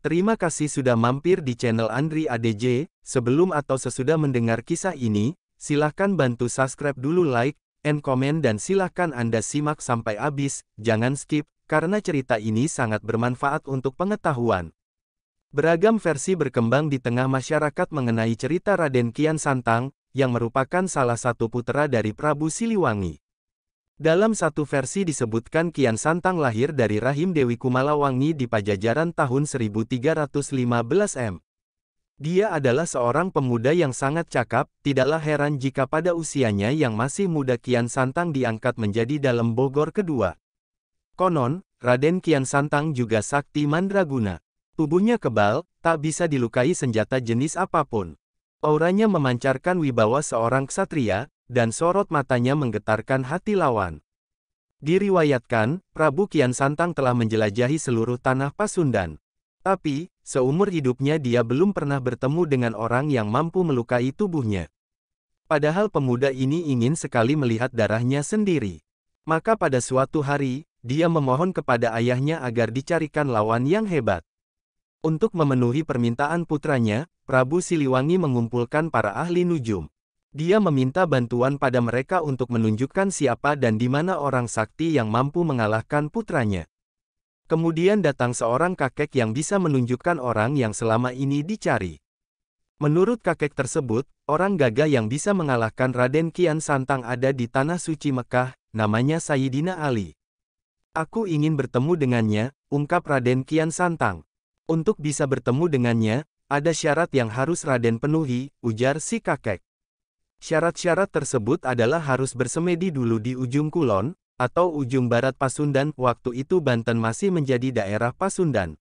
Terima kasih sudah mampir di channel Andri ADJ. Sebelum atau sesudah mendengar kisah ini, silahkan bantu subscribe dulu, like, and comment, dan silahkan Anda simak sampai habis, jangan skip, karena cerita ini sangat bermanfaat untuk pengetahuan. Beragam versi berkembang di tengah masyarakat mengenai cerita Raden Kian Santang, yang merupakan salah satu putra dari Prabu Siliwangi. Dalam satu versi disebutkan Kian Santang lahir dari rahim Dewi Kumalawangi di Pajajaran tahun 1315 m. Dia adalah seorang pemuda yang sangat cakap, tidaklah heran jika pada usianya yang masih muda Kian Santang diangkat menjadi Dalem Bogor kedua. Konon, Raden Kian Santang juga sakti mandraguna. Tubuhnya kebal, tak bisa dilukai senjata jenis apapun. Auranya memancarkan wibawa seorang ksatria, dan sorot matanya menggetarkan hati lawan. Diriwayatkan, Prabu Kian Santang telah menjelajahi seluruh tanah Pasundan. Tapi, seumur hidupnya dia belum pernah bertemu dengan orang yang mampu melukai tubuhnya. Padahal pemuda ini ingin sekali melihat darahnya sendiri. Maka pada suatu hari, dia memohon kepada ayahnya agar dicarikan lawan yang hebat. Untuk memenuhi permintaan putranya, Prabu Siliwangi mengumpulkan para ahli nujum. Dia meminta bantuan pada mereka untuk menunjukkan siapa dan di mana orang sakti yang mampu mengalahkan putranya. Kemudian datang seorang kakek yang bisa menunjukkan orang yang selama ini dicari. Menurut kakek tersebut, orang gagah yang bisa mengalahkan Raden Kian Santang ada di Tanah Suci Mekah, namanya Sayyidina Ali. Aku ingin bertemu dengannya, ungkap Raden Kian Santang. Untuk bisa bertemu dengannya, ada syarat yang harus Raden penuhi, ujar si kakek. Syarat-syarat tersebut adalah harus bersemedi dulu di ujung kulon, atau ujung barat Pasundan, waktu itu Banten masih menjadi daerah Pasundan.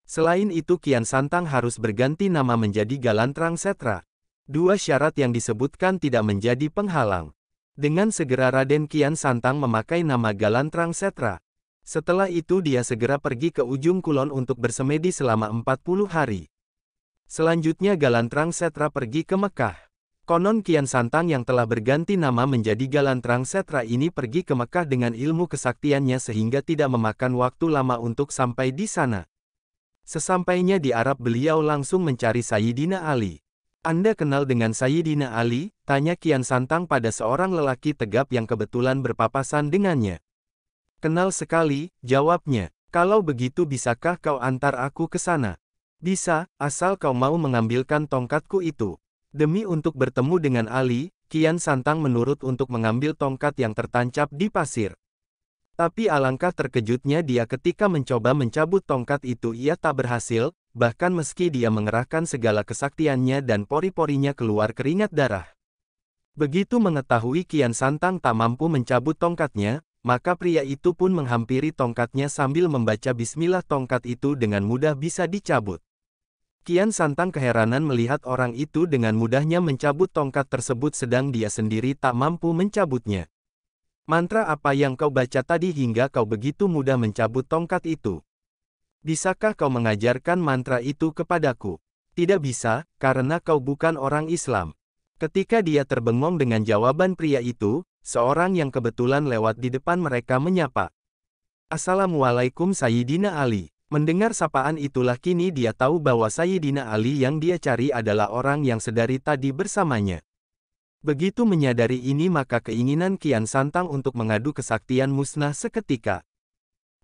Selain itu Kian Santang harus berganti nama menjadi Galantrang Setra. Dua syarat yang disebutkan tidak menjadi penghalang. Dengan segera Raden Kian Santang memakai nama Galantrang Setra. Setelah itu dia segera pergi ke ujung kulon untuk bersemedi selama 40 hari. Selanjutnya Galantrang Setra pergi ke Mekah. Konon Kian Santang yang telah berganti nama menjadi Galantrang Setra ini pergi ke Mekah dengan ilmu kesaktiannya sehingga tidak memakan waktu lama untuk sampai di sana. Sesampainya di Arab beliau langsung mencari Sayyidina Ali. Anda kenal dengan Sayyidina Ali? Tanya Kian Santang pada seorang lelaki tegap yang kebetulan berpapasan dengannya. Kenal sekali, jawabnya. Kalau begitu bisakah kau antar aku ke sana? Bisa, asal kau mau mengambilkan tongkatku itu. Demi untuk bertemu dengan Ali, Kian Santang menurut untuk mengambil tongkat yang tertancap di pasir. Tapi alangkah terkejutnya dia ketika mencoba mencabut tongkat itu ia tak berhasil, bahkan meski dia mengerahkan segala kesaktiannya dan pori-porinya keluar keringat darah. Begitu mengetahui Kian Santang tak mampu mencabut tongkatnya, maka pria itu pun menghampiri tongkatnya sambil membaca bismillah, tongkat itu dengan mudah bisa dicabut. Kian Santang keheranan melihat orang itu dengan mudahnya mencabut tongkat tersebut sedang dia sendiri tak mampu mencabutnya. Mantra apa yang kau baca tadi hingga kau begitu mudah mencabut tongkat itu? Bisakah kau mengajarkan mantra itu kepadaku? Tidak bisa, karena kau bukan orang Islam. Ketika dia terbengong dengan jawaban pria itu, seorang yang kebetulan lewat di depan mereka menyapa. Assalamualaikum Sayyidina Ali. Mendengar sapaan itulah kini dia tahu bahwa Sayyidina Ali yang dia cari adalah orang yang sedari tadi bersamanya. Begitu menyadari ini maka keinginan Kian Santang untuk mengadu kesaktian musnah seketika.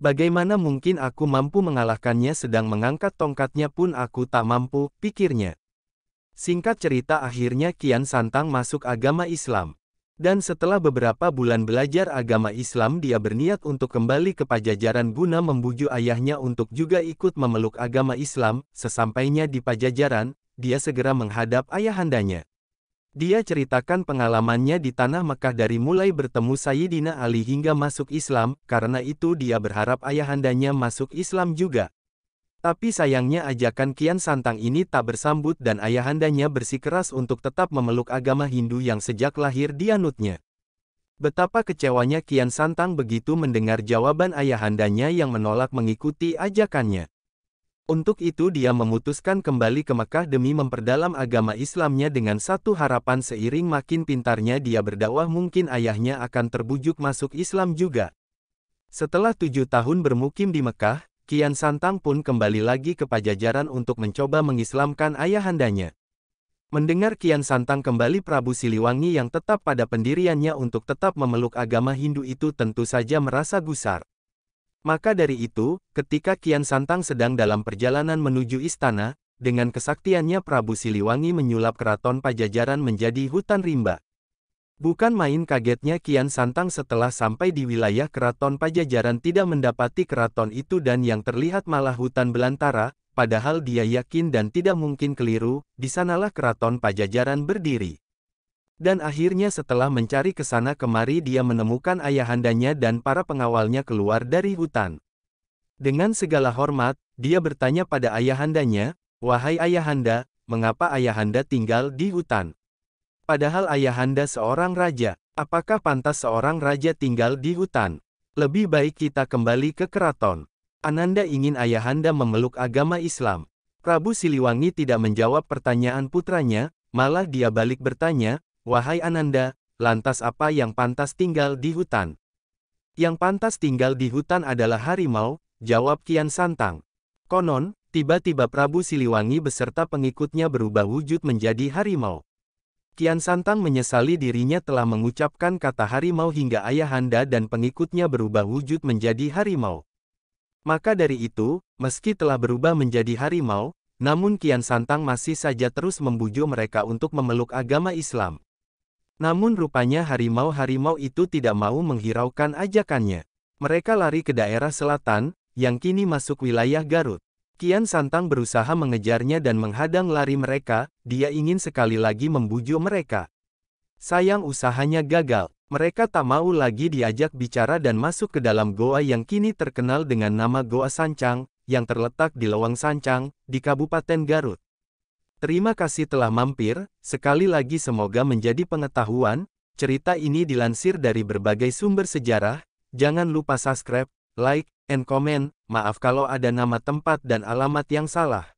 Bagaimana mungkin aku mampu mengalahkannya sedang mengangkat tongkatnya pun aku tak mampu, pikirnya. Singkat cerita akhirnya Kian Santang masuk agama Islam. Dan setelah beberapa bulan belajar agama Islam dia berniat untuk kembali ke Pajajaran guna membujuk ayahnya untuk juga ikut memeluk agama Islam. Sesampainya di Pajajaran, dia segera menghadap ayahandanya. Dia ceritakan pengalamannya di Tanah Mekah dari mulai bertemu Sayyidina Ali hingga masuk Islam, karena itu dia berharap ayahandanya masuk Islam juga. Tapi sayangnya ajakan Kian Santang ini tak bersambut dan ayahandanya bersikeras untuk tetap memeluk agama Hindu yang sejak lahir dianutnya. Betapa kecewanya Kian Santang begitu mendengar jawaban ayahandanya yang menolak mengikuti ajakannya. Untuk itu dia memutuskan kembali ke Mekah demi memperdalam agama Islamnya dengan satu harapan seiring makin pintarnya dia berdakwah mungkin ayahnya akan terbujuk masuk Islam juga. Setelah 7 tahun bermukim di Mekah, Kian Santang pun kembali lagi ke Pajajaran untuk mencoba mengislamkan ayahandanya. Mendengar Kian Santang kembali, Prabu Siliwangi yang tetap pada pendiriannya untuk tetap memeluk agama Hindu itu tentu saja merasa gusar. Maka dari itu, ketika Kian Santang sedang dalam perjalanan menuju istana, dengan kesaktiannya Prabu Siliwangi menyulap keraton Pajajaran menjadi hutan rimba. Bukan main kagetnya Kian Santang setelah sampai di wilayah keraton Pajajaran tidak mendapati keraton itu dan yang terlihat malah hutan belantara, padahal dia yakin dan tidak mungkin keliru, di sanalah keraton Pajajaran berdiri. Dan akhirnya setelah mencari ke sana kemari dia menemukan ayahandanya dan para pengawalnya keluar dari hutan. Dengan segala hormat, dia bertanya pada ayahandanya, "Wahai ayahanda, mengapa ayahanda tinggal di hutan? Padahal ayahanda seorang raja, apakah pantas seorang raja tinggal di hutan? Lebih baik kita kembali ke keraton. Ananda ingin ayahanda memeluk agama Islam." Prabu Siliwangi tidak menjawab pertanyaan putranya, malah dia balik bertanya, "Wahai Ananda, lantas apa yang pantas tinggal di hutan?" "Yang pantas tinggal di hutan adalah harimau," jawab Kian Santang. Konon, tiba-tiba Prabu Siliwangi beserta pengikutnya berubah wujud menjadi harimau. Kian Santang menyesali dirinya telah mengucapkan kata harimau hingga ayahanda dan pengikutnya berubah wujud menjadi harimau. Maka dari itu, meski telah berubah menjadi harimau, namun Kian Santang masih saja terus membujuk mereka untuk memeluk agama Islam. Namun rupanya harimau-harimau itu tidak mau menghiraukan ajakannya. Mereka lari ke daerah selatan, yang kini masuk wilayah Garut. Kian Santang berusaha mengejarnya dan menghadang lari mereka, dia ingin sekali lagi membujuk mereka. Sayang usahanya gagal. Mereka tak mau lagi diajak bicara dan masuk ke dalam goa yang kini terkenal dengan nama Goa Sancang, yang terletak di Lewang Sancang, di Kabupaten Garut. Terima kasih telah mampir, sekali lagi semoga menjadi pengetahuan, cerita ini dilansir dari berbagai sumber sejarah, jangan lupa subscribe, like, and comment, maaf kalau ada nama tempat dan alamat yang salah.